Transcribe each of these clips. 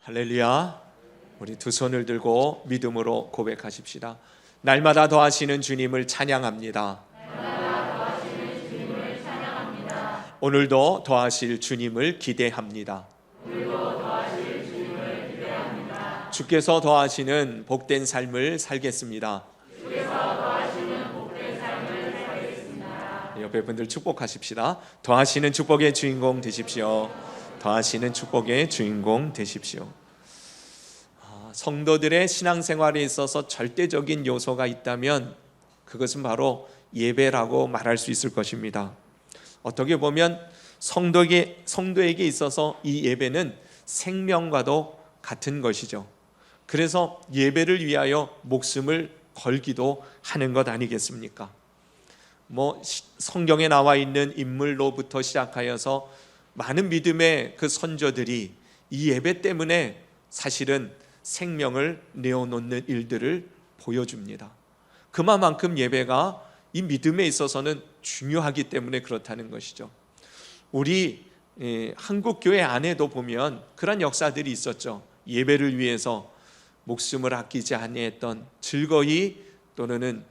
할렐루야. 우리 두 손을 들고 믿음으로 고백하십시다. 날마다 더하시는 주님을 찬양합니다. 오늘도 더하실 주님을 기대합니다. 주께서 더하시는 복된 삶을 살겠습니다. 옆에 분들 축복하십시다. 더하시는 축복의 주인공 되십시오. 더하시는 축복의 주인공 되십시오. 성도들의 신앙생활에 있어서 절대적인 요소가 있다면 그것은 바로 예배라고 말할 수 있을 것입니다. 어떻게 보면 성도에게 있어서 이 예배는 생명과도 같은 것이죠. 그래서 예배를 위하여 목숨을 걸기도 하는 것 아니겠습니까? 성경에 나와 있는 인물로부터 시작하여서 많은 믿음의 그 선조들이 이 예배 때문에 사실은 생명을 내어놓는 일들을 보여줍니다. 그만큼 예배가 이 믿음에 있어서는 중요하기 때문에 그렇다는 것이죠. 우리 한국 교회 안에도 보면 그런 역사들이 있었죠. 예배를 위해서 목숨을 아끼지 아니했던, 즐거이 또는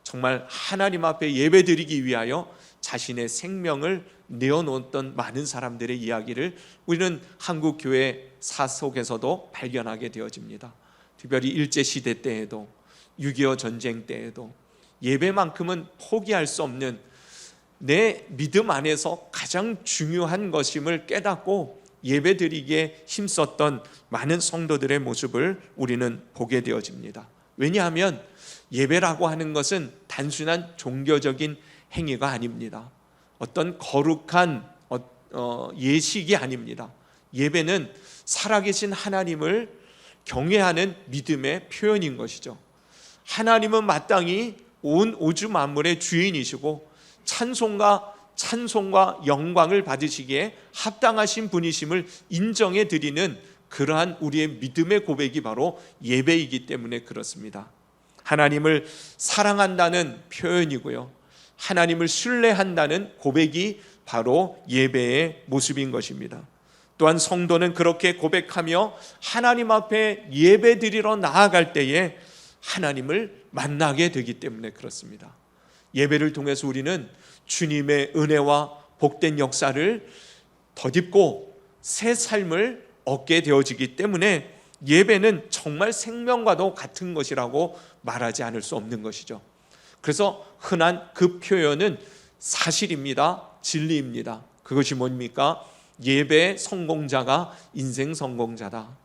정말 하나님 앞에 예배드리기 위하여 자신의 생명을 내어놓았던 많은 사람들의 이야기를 우리는 한국 교회사 속에서도 발견하게 되어집니다. 특별히 일제시대 때에도 6.25 전쟁 때에도 예배만큼은 포기할 수 없는 내 믿음 안에서 가장 중요한 것임을 깨닫고 예배드리기에 힘썼던 많은 성도들의 모습을 우리는 보게 되어집니다. 왜냐하면 예배라고 하는 것은 단순한 종교적인 행위가 아닙니다. 어떤 거룩한 예식이 아닙니다. 예배는 살아계신 하나님을 경외하는 믿음의 표현인 것이죠. 하나님은 마땅히 온 우주 만물의 주인이시고 찬송과 영광을 받으시기에 합당하신 분이심을 인정해 드리는 그러한 우리의 믿음의 고백이 바로 예배이기 때문에 그렇습니다. 하나님을 사랑한다는 표현이고요, 하나님을 신뢰한다는 고백이 바로 예배의 모습인 것입니다. 또한 성도는 그렇게 고백하며 하나님 앞에 예배드리러 나아갈 때에 하나님을 만나게 되기 때문에 그렇습니다. 예배를 통해서 우리는 주님의 은혜와 복된 역사를 덧입고 새 삶을 얻게 되어지기 때문에 예배는 정말 생명과도 같은 것이라고 말하지 않을 수 없는 것이죠. 그래서 흔한 그 표현은 사실입니다. 진리입니다. 그것이 뭡니까? 예배 성공자가 인생 성공자다.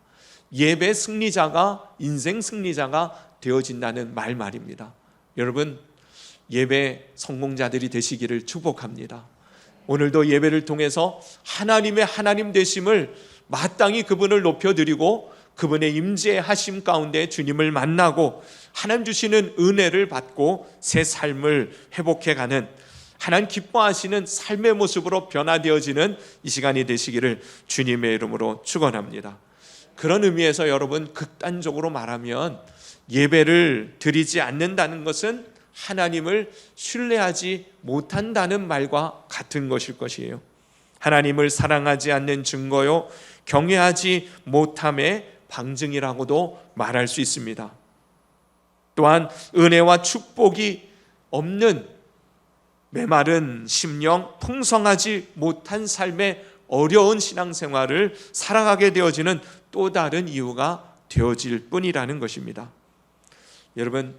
예배 승리자가 인생 승리자가 되어진다는 말입니다. 여러분, 예배 성공자들이 되시기를 축복합니다. 오늘도 예배를 통해서 하나님의 하나님 되심을 마땅히 그분을 높여드리고 그분의 임재의 하심 가운데 주님을 만나고 하나님 주시는 은혜를 받고 새 삶을 회복해가는, 하나님 기뻐하시는 삶의 모습으로 변화되어지는 이 시간이 되시기를 주님의 이름으로 축원합니다. 그런 의미에서 여러분, 극단적으로 말하면 예배를 드리지 않는다는 것은 하나님을 신뢰하지 못한다는 말과 같은 것일 것이에요. 하나님을 사랑하지 않는 증거요, 경외하지 못함의 방증이라고도 말할 수 있습니다. 또한 은혜와 축복이 없는 메마른 심령, 풍성하지 못한 삶의 어려운 신앙생활을 살아가게 되어지는 또 다른 이유가 되어질 뿐이라는 것입니다. 여러분,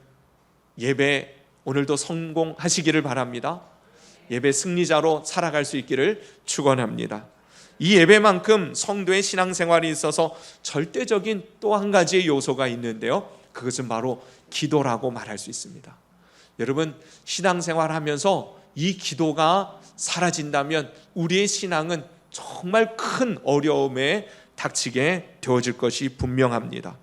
예배 오늘도 성공하시기를 바랍니다. 예배 승리자로 살아갈 수 있기를 축원합니다. 이 예배만큼 성도의 신앙생활에 있어서 절대적인 또 한 가지의 요소가 있는데요, 그것은 바로 기도라고 말할 수 있습니다. 여러분, 신앙생활 하면서 이 기도가 사라진다면 우리의 신앙은 정말 큰 어려움에 닥치게 되어질 것이 분명합니다.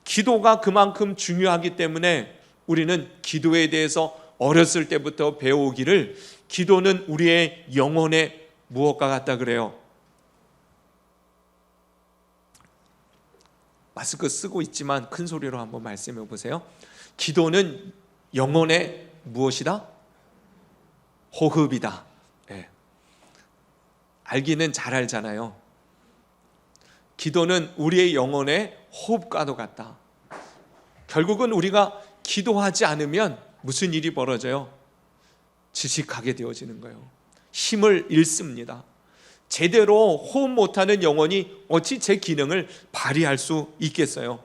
기도가 그만큼 중요하기 때문에 우리는 기도에 대해서 어렸을 때부터 배우기를, 기도는 우리의 영혼의 무엇과 같다 그래요? 마스크 쓰고 있지만 큰 소리로 한번 말씀해 보세요. 기도는 영혼의 무엇이다? 호흡이다. 네. 알기는 잘 알잖아요. 기도는 우리의 영혼의 호흡과도 같다. 결국은 우리가 기도하지 않으면 무슨 일이 벌어져요? 지식하게 되어지는 거예요. 힘을 잃습니다. 제대로 호흡 못하는 영혼이 어찌 제 기능을 발휘할 수 있겠어요?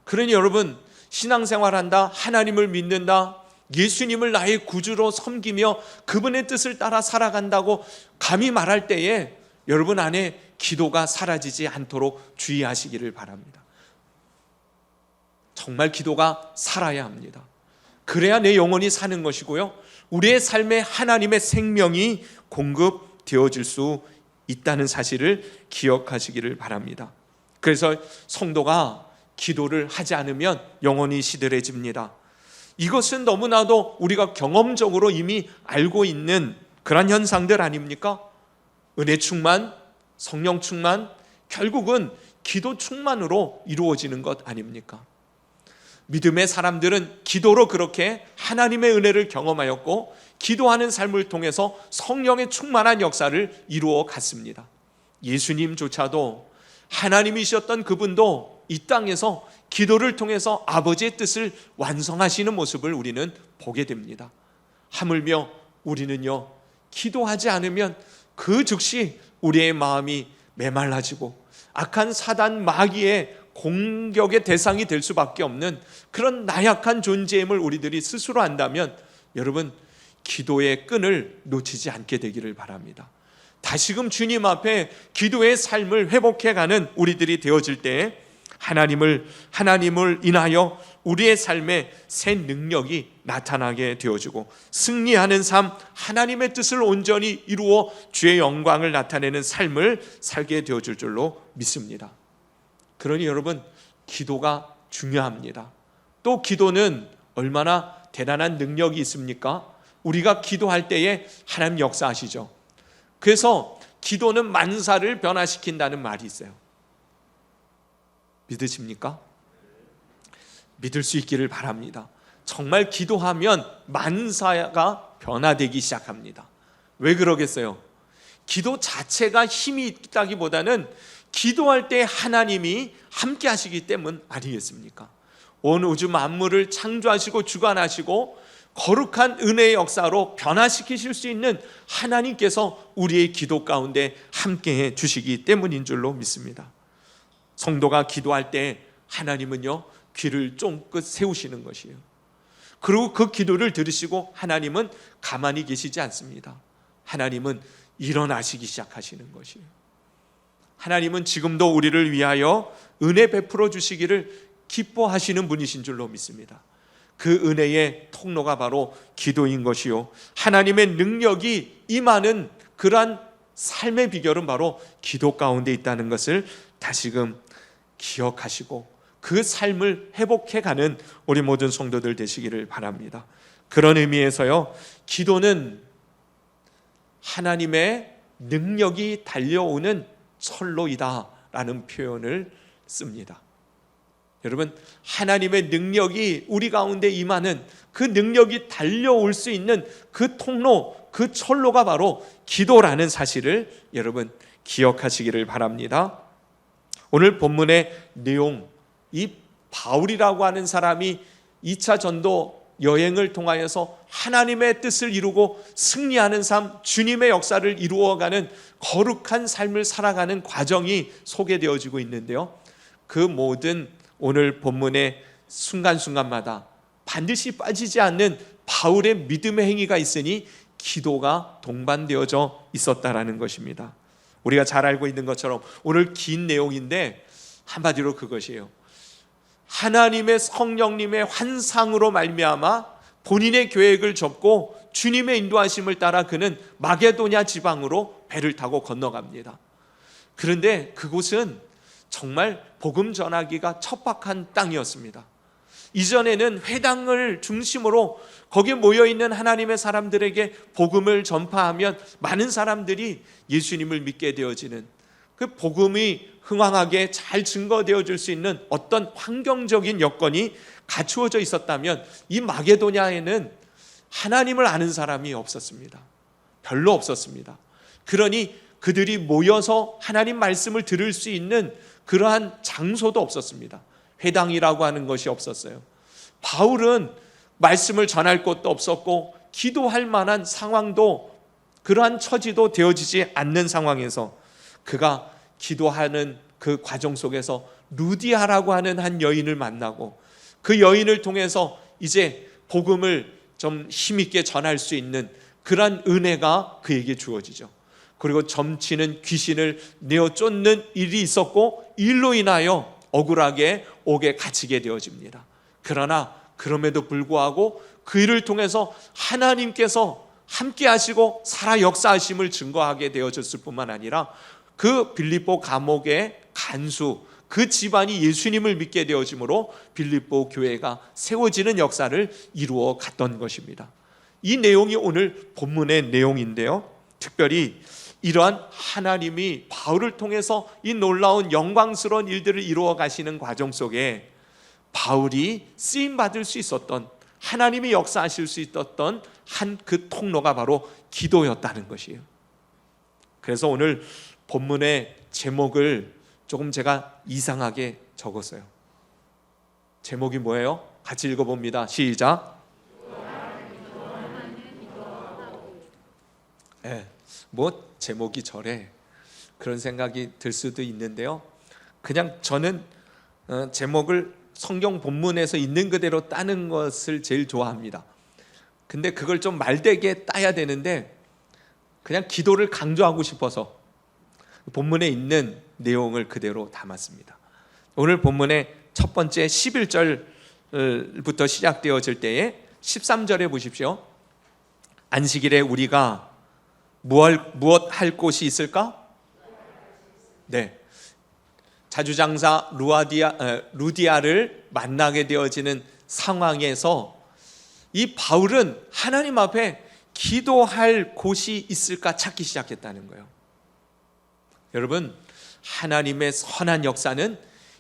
그러니 여러분, 신앙생활한다, 하나님을 믿는다, 예수님을 나의 구주로 섬기며 그분의 뜻을 따라 살아간다고 감히 말할 때에 여러분 안에 기도가 사라지지 않도록 주의하시기를 바랍니다. 정말 기도가 살아야 합니다. 그래야 내 영혼이 사는 것이고요, 우리의 삶에 하나님의 생명이 공급되어질 수 있다는 사실을 기억하시기를 바랍니다. 그래서 성도가 기도를 하지 않으면 영혼이 시들해집니다. 이것은 너무나도 우리가 경험적으로 이미 알고 있는 그런 현상들 아닙니까? 은혜 충만, 성령 충만, 결국은 기도 충만으로 이루어지는 것 아닙니까? 믿음의 사람들은 기도로 그렇게 하나님의 은혜를 경험하였고 기도하는 삶을 통해서 성령의 충만한 역사를 이루어 갔습니다. 예수님조차도 하나님이셨던 그분도 이 땅에서 기도를 통해서 아버지의 뜻을 완성하시는 모습을 우리는 보게 됩니다. 하물며 우리는요, 기도하지 않으면 그 즉시 우리의 마음이 메말라지고 악한 사단 마귀의 공격의 대상이 될 수밖에 없는 그런 나약한 존재임을 우리들이 스스로 안다면 여러분, 기도의 끈을 놓치지 않게 되기를 바랍니다. 다시금 주님 앞에 기도의 삶을 회복해가는 우리들이 되어질 때 하나님을 인하여 우리의 삶에 새 능력이 나타나게 되어지고 승리하는 삶, 하나님의 뜻을 온전히 이루어 주의 영광을 나타내는 삶을 살게 되어질 줄로 믿습니다. 그러니 여러분, 기도가 중요합니다. 또 기도는 얼마나 대단한 능력이 있습니까? 우리가 기도할 때에 하나님 역사하시죠. 그래서 기도는 만사를 변화시킨다는 말이 있어요. 믿으십니까? 믿을 수 있기를 바랍니다. 정말 기도하면 만사가 변화되기 시작합니다. 왜 그러겠어요? 기도 자체가 힘이 있다기보다는 기도할 때 하나님이 함께 하시기 때문 아니겠습니까? 온 우주 만물을 창조하시고 주관하시고 거룩한 은혜의 역사로 변화시키실 수 있는 하나님께서 우리의 기도 가운데 함께해 주시기 때문인 줄로 믿습니다. 성도가 기도할 때 하나님은요, 귀를 쫑긋 세우시는 것이에요. 그리고 그 기도를 들으시고 하나님은 가만히 계시지 않습니다. 하나님은 일어나시기 시작하시는 것이에요. 하나님은 지금도 우리를 위하여 은혜 베풀어 주시기를 기뻐하시는 분이신 줄로 믿습니다. 그 은혜의 통로가 바로 기도인 것이요, 하나님의 능력이 임하는 그러한 삶의 비결은 바로 기도 가운데 있다는 것을 다시금 기억하시고 그 삶을 회복해가는 우리 모든 성도들 되시기를 바랍니다. 그런 의미에서요, 기도는 하나님의 능력이 달려오는 철로이다라는 표현을 씁니다. 여러분, 하나님의 능력이 우리 가운데 임하는 그 능력이 달려올 수 있는 그 통로, 그 철로가 바로 기도라는 사실을 여러분 기억하시기를 바랍니다. 오늘 본문의 내용, 이 바울이라고 하는 사람이 2차 전도 여행을 통하여서 하나님의 뜻을 이루고 승리하는 삶, 주님의 역사를 이루어가는 거룩한 삶을 살아가는 과정이 소개되어지고 있는데요, 그 모든 오늘 본문의 순간순간마다 반드시 빠지지 않는 바울의 믿음의 행위가 있으니 기도가 동반되어져 있었다라는 것입니다. 우리가 잘 알고 있는 것처럼 오늘 긴 내용인데 한마디로 그것이에요. 하나님의 성령님의 환상으로 말미암아 본인의 계획을 접고 주님의 인도하심을 따라 그는 마게도냐 지방으로 배를 타고 건너갑니다. 그런데 그곳은 정말 복음 전하기가 척박한 땅이었습니다. 이전에는 회당을 중심으로 거기에 모여있는 하나님의 사람들에게 복음을 전파하면 많은 사람들이 예수님을 믿게 되어지는, 그 복음이 흥황하게 잘 증거되어질 수 있는 어떤 환경적인 여건이 갖추어져 있었다면 이 마게도냐에는 하나님을 아는 사람이 없었습니다. 별로 없었습니다. 그러니 그들이 모여서 하나님 말씀을 들을 수 있는 그러한 장소도 없었습니다. 회당이라고 하는 것이 없었어요. 바울은 말씀을 전할 곳도 없었고 기도할 만한 상황도, 그러한 처지도 되어지지 않는 상황에서 그가 기도하는 그 과정 속에서 루디아라고 하는 한 여인을 만나고, 그 여인을 통해서 이제 복음을 좀 힘있게 전할 수 있는 그러한 은혜가 그에게 주어지죠. 그리고 점치는 귀신을 내어 쫓는 일이 있었고, 일로 인하여 억울하게 옥에 갇히게 되어집니다. 그러나 그럼에도 불구하고 그 일을 통해서 하나님께서 함께 하시고 살아 역사하심을 증거하게 되어졌을 뿐만 아니라 그 빌립보 감옥의 간수, 그 집안이 예수님을 믿게 되어지므로 빌립보 교회가 세워지는 역사를 이루어 갔던 것입니다. 이 내용이 오늘 본문의 내용인데요, 특별히 이러한 하나님이 바울을 통해서 이 놀라운 영광스러운 일들을 이루어 가시는 과정 속에 바울이 쓰임받을 수 있었던, 하나님이 역사하실 수 있었던 한 그 통로가 바로 기도였다는 것이에요. 그래서 오늘 본문의 제목을 조금 제가 이상하게 적었어요. 제목이 뭐예요? 같이 읽어봅니다. 시작. 뭐 제목이 저래, 그런 생각이 들 수도 있는데요, 그냥 저는 제목을 성경 본문에서 있는 그대로 따는 것을 제일 좋아합니다. 근데 그걸 좀 말되게 따야 되는데 그냥 기도를 강조하고 싶어서 본문에 있는 내용을 그대로 담았습니다. 오늘 본문의 첫 번째 11절부터 시작되어질 때에 13절에 보십시오. 안식일에 우리가 무엇 할 곳이 있을까? 네, 자주장사 루디아를 만나게 되어지는 상황에서 이 바울은 하나님 앞에 기도할 곳이 있을까 찾기 시작했다는 거예요. 여러분, 하나님의 선한 역사는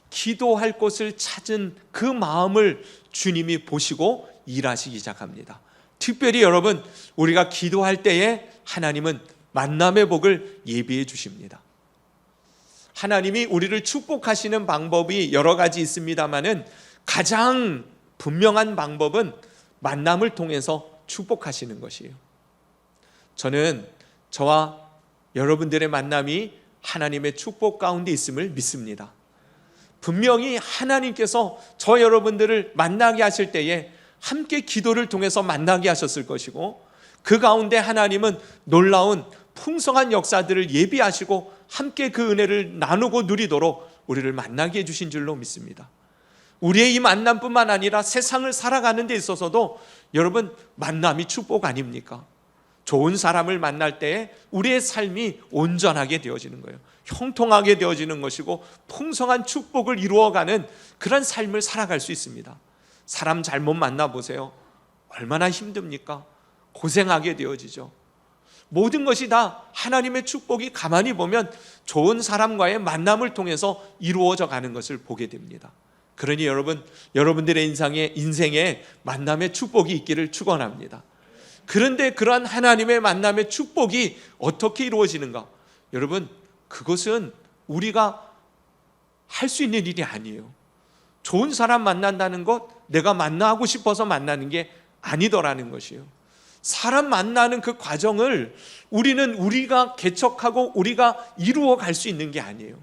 기도할 곳을 찾은 그 마음을 주님이 보시고 일하시기 시작합니다. 특별히 여러분, 우리가 기도할 때에 하나님은 만남의 복을 예비해 주십니다. 하나님이 우리를 축복하시는 방법이 여러 가지 있습니다만은 가장 분명한 방법은 만남을 통해서 축복하시는 것이에요. 저는 저와 여러분들의 만남이 하나님의 축복 가운데 있음을 믿습니다. 분명히 하나님께서 저 여러분들을 만나게 하실 때에 함께 기도를 통해서 만나게 하셨을 것이고, 그 가운데 하나님은 놀라운 풍성한 역사들을 예비하시고 함께 그 은혜를 나누고 누리도록 우리를 만나게 해주신 줄로 믿습니다. 우리의 이 만남뿐만 아니라 세상을 살아가는 데 있어서도 여러분, 만남이 축복 아닙니까? 좋은 사람을 만날 때에 우리의 삶이 온전하게 되어지는 거예요. 형통하게 되어지는 것이고 풍성한 축복을 이루어가는 그런 삶을 살아갈 수 있습니다. 사람 잘못 만나보세요. 얼마나 힘듭니까? 고생하게 되어지죠. 모든 것이 다 하나님의 축복이 가만히 보면 좋은 사람과의 만남을 통해서 이루어져 가는 것을 보게 됩니다. 그러니 여러분, 여러분들의 인생에 만남의 축복이 있기를 축원합니다. 그런데 그러한 하나님의 만남의 축복이 어떻게 이루어지는가? 여러분, 그것은 우리가 할 수 있는 일이 아니에요. 좋은 사람 만난다는 것, 내가 만나고 싶어서 만나는 게 아니더라는 것이에요. 사람 만나는 그 과정을 우리가 개척하고 우리가 이루어 갈 수 있는 게 아니에요.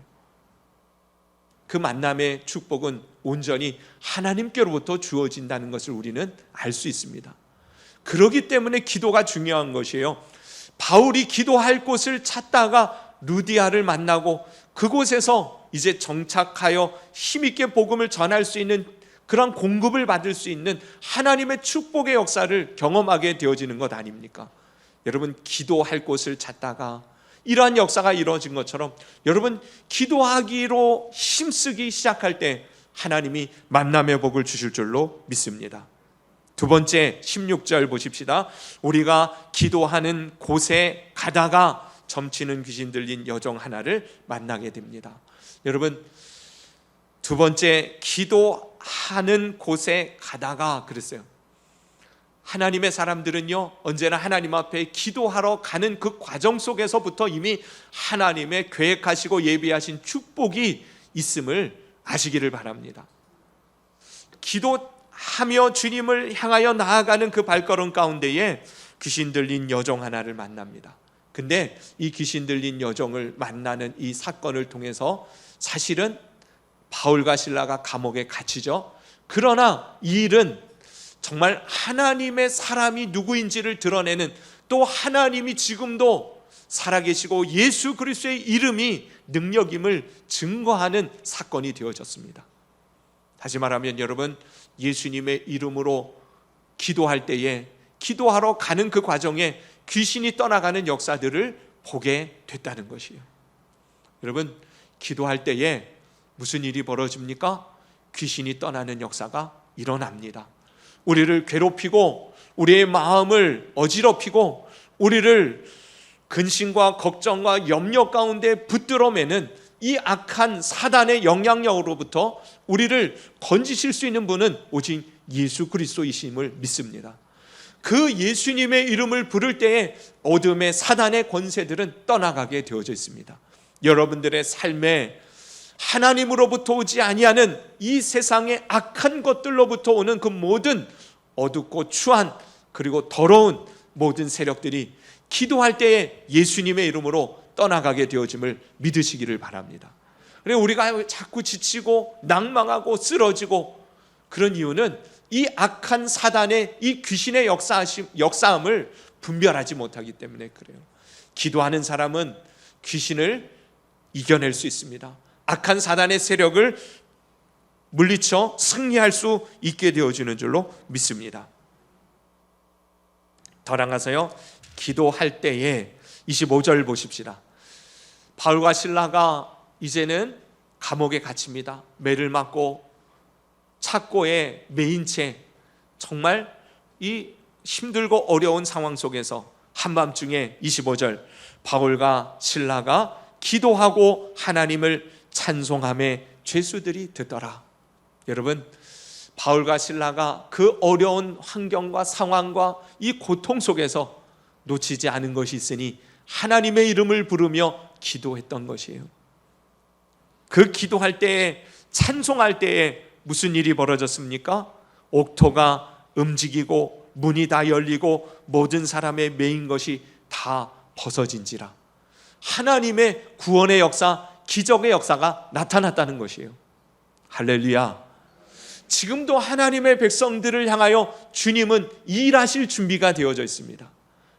그 만남의 축복은 온전히 하나님께로부터 주어진다는 것을 우리는 알 수 있습니다. 그렇기 때문에 기도가 중요한 것이에요. 바울이 기도할 곳을 찾다가 루디아를 만나고 그곳에서 이제 정착하여 힘있게 복음을 전할 수 있는 그런 공급을 받을 수 있는 하나님의 축복의 역사를 경험하게 되어지는 것 아닙니까? 여러분, 기도할 곳을 찾다가 이러한 역사가 이루어진 것처럼 여러분, 기도하기로 힘쓰기 시작할 때 하나님이 만남의 복을 주실 줄로 믿습니다. 두 번째 16절 보십시다. 우리가 기도하는 곳에 가다가 점치는 귀신 들린 여종 하나를 만나게 됩니다. 여러분, 두 번째 기도하는 곳에 가다가 그랬어요. 하나님의 사람들은요, 언제나 하나님 앞에 기도하러 가는 그 과정 속에서부터 이미 하나님의 계획하시고 예비하신 축복이 있음을 아시기를 바랍니다. 기도하며 주님을 향하여 나아가는 그 발걸음 가운데에 귀신 들린 여종 하나를 만납니다. 근데 이 귀신 들린 여종을 만나는 이 사건을 통해서 사실은 바울과 실라가 감옥에 갇히죠. 그러나 이 일은 정말 하나님의 사람이 누구인지를 드러내는, 또 하나님이 지금도 살아계시고 예수 그리스도의 이름이 능력임을 증거하는 사건이 되어졌습니다. 다시 말하면 여러분, 예수님의 이름으로 기도할 때에, 기도하러 가는 그 과정에 귀신이 떠나가는 역사들을 보게 됐다는 것이에요. 여러분, 기도할 때에 무슨 일이 벌어집니까? 귀신이 떠나는 역사가 일어납니다. 우리를 괴롭히고 우리의 마음을 어지럽히고 우리를 근심과 걱정과 염려 가운데 붙들어 매는 이 악한 사단의 영향력으로부터 우리를 건지실 수 있는 분은 오직 예수 그리스도이심을 믿습니다. 그 예수님의 이름을 부를 때에 어둠의 사단의 권세들은 떠나가게 되어져 있습니다. 여러분들의 삶에 하나님으로부터 오지 아니하는 이 세상의 악한 것들로부터 오는 그 모든 어둡고 추한 그리고 더러운 모든 세력들이 기도할 때에 예수님의 이름으로 떠나가게 되어짐을 믿으시기를 바랍니다. 그리고 우리가 자꾸 지치고 낭망하고 쓰러지고 그런 이유는 이 악한 사단의 이 귀신의 역사함을 분별하지 못하기 때문에 그래요. 기도하는 사람은 귀신을 이겨낼 수 있습니다. 악한 사단의 세력을 물리쳐 승리할 수 있게 되어지는 줄로 믿습니다. 더 나아가서요, 기도할 때에 25절 보십시다. 바울과 실라가 이제는 감옥에 갇힙니다. 매를 맞고 착고에 매인 채 정말 이 힘들고 어려운 상황 속에서 한밤중에 25절 바울과 실라가 기도하고 하나님을 찬송함에 죄수들이 듣더라. 여러분, 바울과 실라가 그 어려운 환경과 상황과 이 고통 속에서 놓치지 않은 것이 있으니 하나님의 이름을 부르며 기도했던 것이에요. 그 기도할 때에, 찬송할 때에 무슨 일이 벌어졌습니까? 옥토가 움직이고 문이 다 열리고 모든 사람의 매인 것이 다 벗어진지라. 하나님의 구원의 역사, 기적의 역사가 나타났다는 것이에요. 할렐루야. 지금도 하나님의 백성들을 향하여 주님은 일하실 준비가 되어져 있습니다.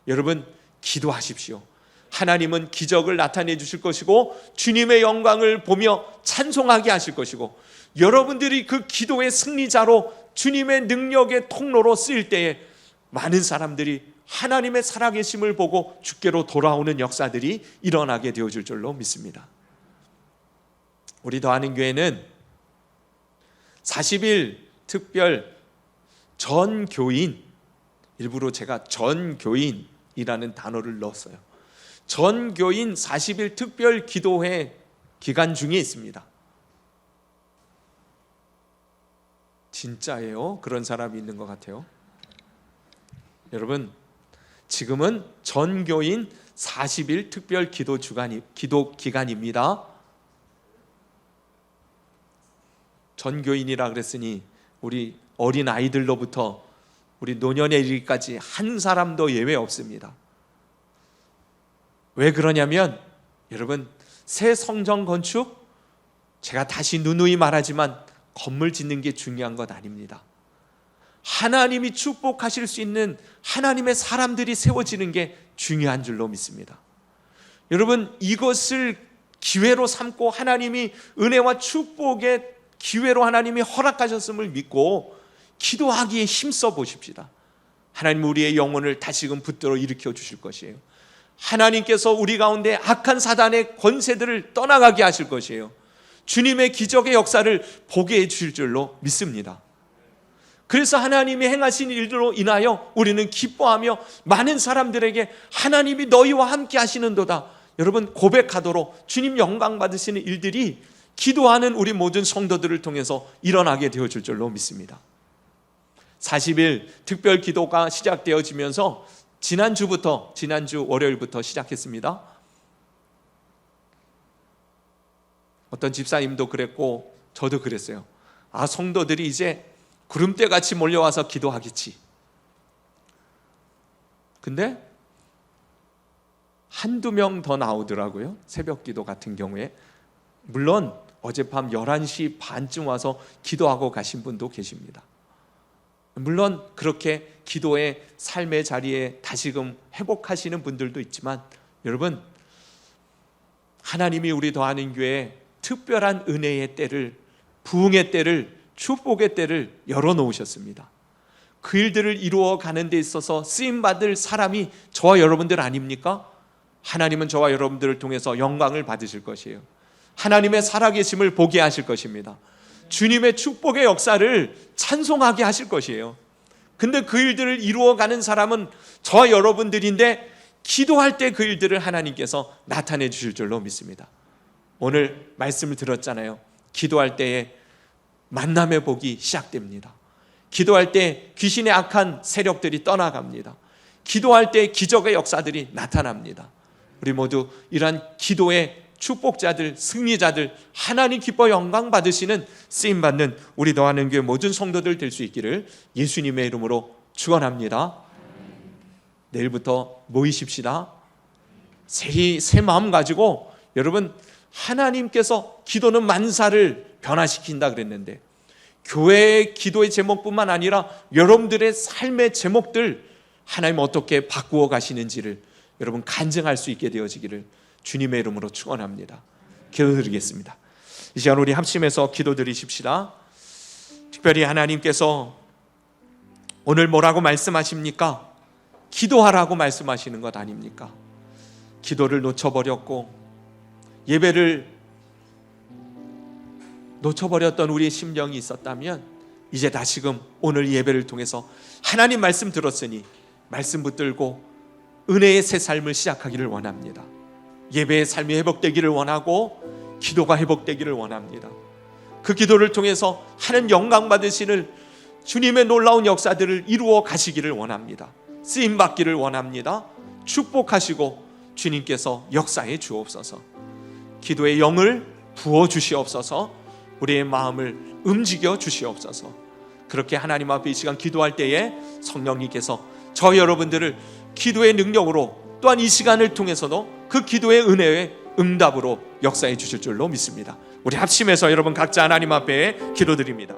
여러분, 기도하십시오. 하나님은 기적을 나타내 주실 것이고 주님의 영광을 보며 찬송하게 하실 것이고, 여러분들이 그 기도의 승리자로 주님의 능력의 통로로 쓰일 때에 많은 사람들이 하나님의 살아계심을 보고 주께로 돌아오는 역사들이 일어나게 되어질 줄로 믿습니다. 우리 더하는교회는 40일 특별 전교인, 일부러 제가 전교인이라는 단어를 넣었어요. 전교인 40일 특별 기도회 기간 중에 있습니다. 진짜예요? 그런 사람이 있는 것 같아요. 여러분, 지금은 전교인 40일 특별 기도 기간입니다. 전교인이라 그랬으니 우리 어린 아이들로부터 우리 노년에 이르기까지 한 사람도 예외 없습니다. 왜 그러냐면 여러분, 새 성전 건축, 제가 다시 누누이 말하지만 건물 짓는 게 중요한 것 아닙니다. 하나님이 축복하실 수 있는 하나님의 사람들이 세워지는 게 중요한 줄로 믿습니다. 여러분, 이것을 기회로 삼고 하나님이 은혜와 축복의 기회로 하나님이 허락하셨음을 믿고 기도하기에 힘써 보십시다. 하나님 우리의 영혼을 다시금 붙들어 일으켜 주실 것이에요. 하나님께서 우리 가운데 악한 사단의 권세들을 떠나가게 하실 것이에요. 주님의 기적의 역사를 보게 해 주실 줄로 믿습니다. 그래서 하나님이 행하신 일들로 인하여 우리는 기뻐하며 많은 사람들에게 하나님이 너희와 함께 하시는도다, 여러분 고백하도록 주님 영광 받으시는 일들이 기도하는 우리 모든 성도들을 통해서 일어나게 되어질 줄로 믿습니다. 40일 특별 기도가 시작되어지면서 지난주 월요일부터 시작했습니다. 어떤 집사님도 그랬고 저도 그랬어요. 성도들이 이제 구름대 같이 몰려와서 기도하겠지. 근데 한두 명 더 나오더라고요. 새벽 기도 같은 경우에. 물론 어젯밤 11시 반쯤 와서 기도하고 가신 분도 계십니다. 물론 그렇게 기도의 삶의 자리에 다시금 회복하시는 분들도 있지만, 여러분, 하나님이 우리 더하는 교회에 특별한 은혜의 때를, 부흥의 때를, 축복의 때를 열어놓으셨습니다. 그 일들을 이루어 가는 데 있어서 쓰임받을 사람이 저와 여러분들 아닙니까? 하나님은 저와 여러분들을 통해서 영광을 받으실 것이에요. 하나님의 살아계심을 보게 하실 것입니다. 주님의 축복의 역사를 찬송하게 하실 것이에요. 근데 그 일들을 이루어가는 사람은 저와 여러분들인데, 기도할 때 그 일들을 하나님께서 나타내 주실 줄로 믿습니다. 오늘 말씀을 들었잖아요. 기도할 때에 만남의 복이 시작됩니다. 기도할 때 귀신의 악한 세력들이 떠나갑니다. 기도할 때 기적의 역사들이 나타납니다. 우리 모두 이러한 기도의 축복자들, 승리자들, 하나님 기뻐 영광 받으시는 쓰임받는 우리 더하는 교회 모든 성도들 될 수 있기를 예수님의 이름으로 축원합니다. 내일부터 모이십시다. 새 마음 가지고, 여러분, 하나님께서 기도는 만사를 변화시킨다 그랬는데, 교회의 기도의 제목뿐만 아니라 여러분들의 삶의 제목들 하나님 어떻게 바꾸어 가시는지를 여러분 간증할 수 있게 되어지기를 주님의 이름으로 축원합니다. 기도드리겠습니다. 이 시간 우리 합심해서 기도드리십시다. 특별히 하나님께서 오늘 뭐라고 말씀하십니까? 기도하라고 말씀하시는 것 아닙니까? 기도를 놓쳐버렸고 예배를 놓쳐버렸던 우리의 심령이 있었다면, 이제 다시금 오늘 예배를 통해서 하나님 말씀 들었으니 말씀 붙들고 은혜의 새 삶을 시작하기를 원합니다. 예배의 삶이 회복되기를 원하고 기도가 회복되기를 원합니다. 그 기도를 통해서 하나님 영광 받으시는 주님의 놀라운 역사들을 이루어 가시기를 원합니다. 쓰임받기를 원합니다. 축복하시고 주님께서 역사해 주옵소서. 기도의 영을 부어주시옵소서. 우리의 마음을 움직여 주시옵소서. 그렇게 하나님 앞에 이 시간 기도할 때에 성령님께서 저 여러분들을 기도의 능력으로, 또한 이 시간을 통해서도 그 기도의 은혜의 응답으로 역사해 주실 줄로 믿습니다. 우리 합심해서 여러분 각자 하나님 앞에 기도드립니다.